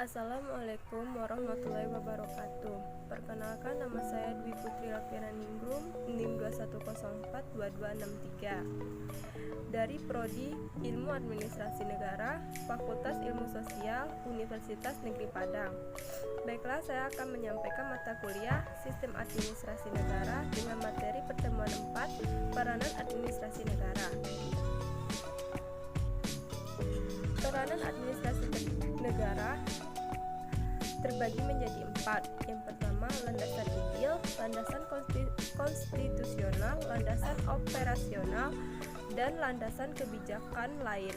Assalamualaikum warahmatullahi wabarakatuh. Perkenalkan, nama saya Dwi Putri Rafiana Ningrum, NIM 21042263 dari Prodi Ilmu Administrasi Negara, Fakultas Ilmu Sosial, Universitas Negeri Padang. Baiklah, saya akan menyampaikan mata kuliah Sistem Administrasi Negara dengan materi pertemuan 4, Peranan Administrasi Negara. Peranan administrasi negara terbagi menjadi 4. Yang pertama, landasan ideal, landasan konstitusional, landasan operasional, dan landasan kebijakan lain.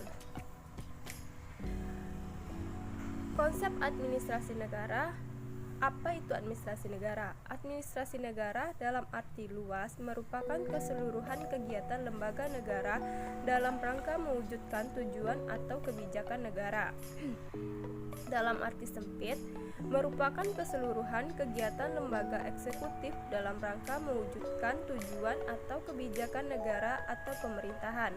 Konsep administrasi negara. Apa itu administrasi negara? Administrasi negara dalam arti luas merupakan keseluruhan kegiatan lembaga negara dalam rangka mewujudkan tujuan atau kebijakan negara. Dalam arti sempit, merupakan keseluruhan kegiatan lembaga eksekutif dalam rangka mewujudkan tujuan atau kebijakan negara atau pemerintahan.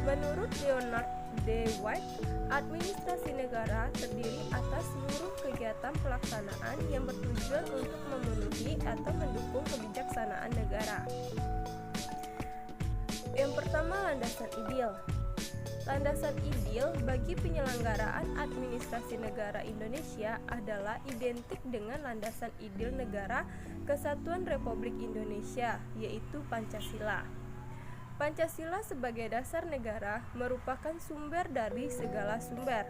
Menurut Leonard D. White, administrasi negara terdiri atas seluruh kegiatan pelaksanaan yang bertujuan untuk memenuhi atau mendukung kebijaksanaan negara. Yang pertama, landasan ideal. Landasan ideal bagi penyelenggaraan administrasi negara Indonesia adalah identik dengan landasan ideal Negara Kesatuan Republik Indonesia, yaitu Pancasila. Pancasila sebagai dasar negara merupakan sumber dari segala sumber.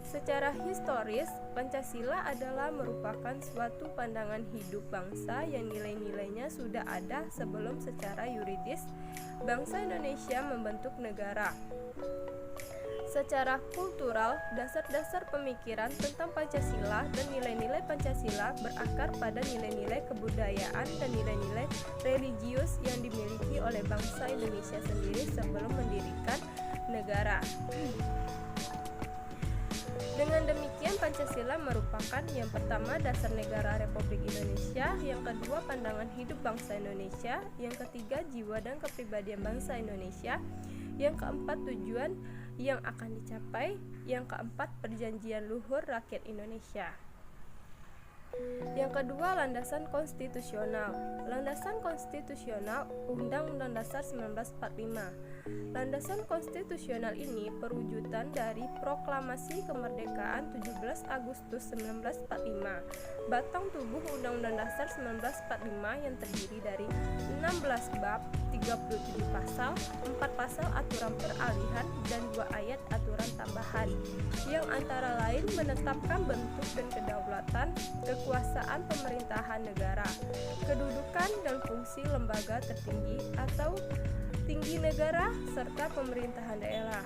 Secara historis, Pancasila adalah merupakan suatu pandangan hidup bangsa yang nilai-nilainya sudah ada sebelum secara yuridis bangsa Indonesia membentuk negara. Secara kultural, dasar-dasar pemikiran tentang Pancasila dan nilai-nilai Pancasila berakar pada nilai-nilai kebudayaan dan nilai-nilai religius yang dimiliki oleh bangsa Indonesia sendiri sebelum mendirikan negara. Dengan demikian, Pancasila merupakan yang pertama dasar negara Republik Indonesia, yang kedua pandangan hidup bangsa Indonesia, yang ketiga jiwa dan kepribadian bangsa Indonesia, yang keempat tujuan yang akan dicapai, yang keempat perjanjian luhur rakyat Indonesia. Yang kedua, landasan konstitusional. Landasan konstitusional Undang-Undang Dasar 1945. Landasan konstitusional ini perwujudan dari Proklamasi Kemerdekaan 17 Agustus 1945. Batang tubuh Undang-Undang Dasar 1945 yang terdiri dari 16 bab, 37 pasal, 4 pasal aturan peralihan, dan 2 ayat aturan tambahan, yang antara lain menetapkan bentuk dan kedaulatan, kekuasaan pemerintahan negara, kedudukan dan fungsi lembaga tertinggi atau tinggi negara, serta pemerintahan daerah.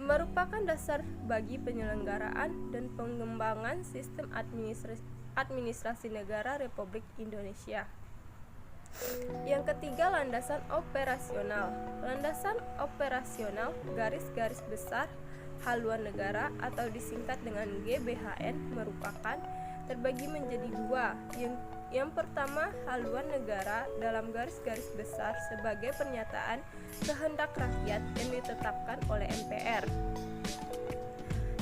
Merupakan dasar bagi penyelenggaraan dan pengembangan sistem administrasi negara Republik Indonesia. Yang ketiga, landasan operasional. Landasan operasional garis-garis besar haluan negara atau disingkat dengan GBHN merupakan terbagi menjadi 2. Yang pertama, haluan negara dalam garis-garis besar sebagai pernyataan kehendak rakyat yang ditetapkan oleh MPR.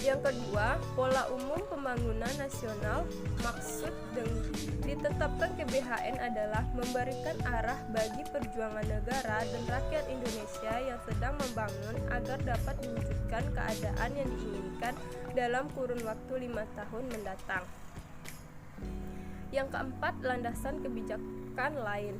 Yang kedua, pola umum pembangunan nasional. Maksud ditetapkan GBHN adalah memberikan arah bagi perjuangan negara dan rakyat Indonesia yang sedang membangun agar dapat mewujudkan keadaan yang diinginkan dalam kurun waktu 5 tahun mendatang. Yang keempat, landasan kebijakan lain.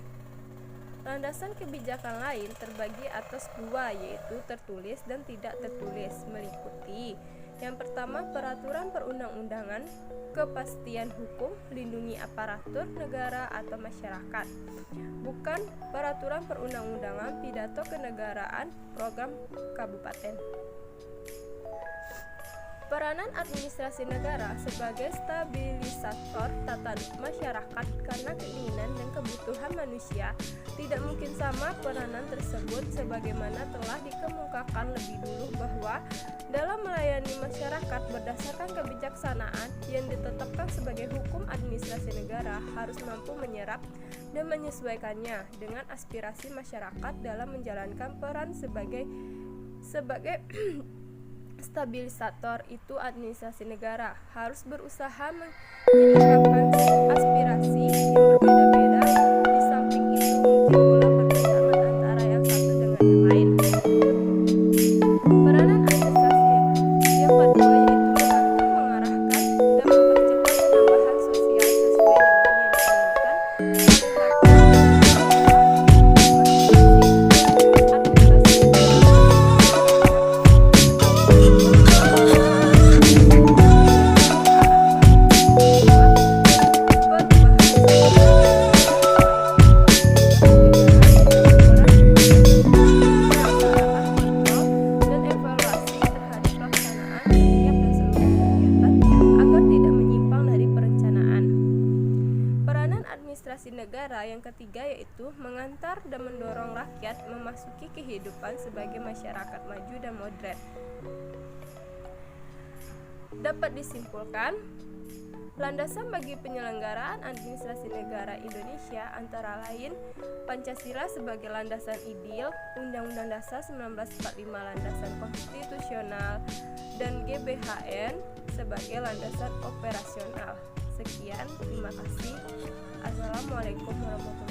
Landasan kebijakan lain terbagi atas 2, yaitu tertulis dan tidak tertulis, meliputi yang pertama, peraturan perundang-undangan, kepastian hukum, lindungi aparatur negara atau masyarakat. Bukan peraturan perundang-undangan, pidato kenegaraan, program kabupaten. Peranan administrasi negara sebagai stabilisator tata masyarakat karena keinginan dan kebutuhan manusia tidak mungkin sama peranan tersebut sebagaimana telah dikemukakan lebih dulu bahwa dalam melayani masyarakat berdasarkan kebijaksanaan yang ditetapkan sebagai hukum administrasi negara harus mampu menyerap dan menyesuaikannya dengan aspirasi masyarakat dalam menjalankan peran sebagai Stabilisator itu administrasi negara harus berusaha menyeimbangkan aspirasi yang berbeda-beda. Di samping itu mungkin pula bertentangan antara yang satu dengan yang lain. Peranan administrasi yang kedua yaitu membantu mengarahkan dan mempercepat penambahan sosial sesuai dengan yang diinginkan oleh rakyat. Administrasi negara yang ketiga yaitu mengantar dan mendorong rakyat memasuki kehidupan sebagai masyarakat maju dan modern. Dapat disimpulkan, landasan bagi penyelenggaraan administrasi negara Indonesia antara lain Pancasila sebagai landasan ideal, Undang-Undang Dasar 1945 landasan konstitusional, dan GBHN sebagai landasan operasional. Sekian, terima kasih. Assalamualaikum warahmatullahi wabarakatuh.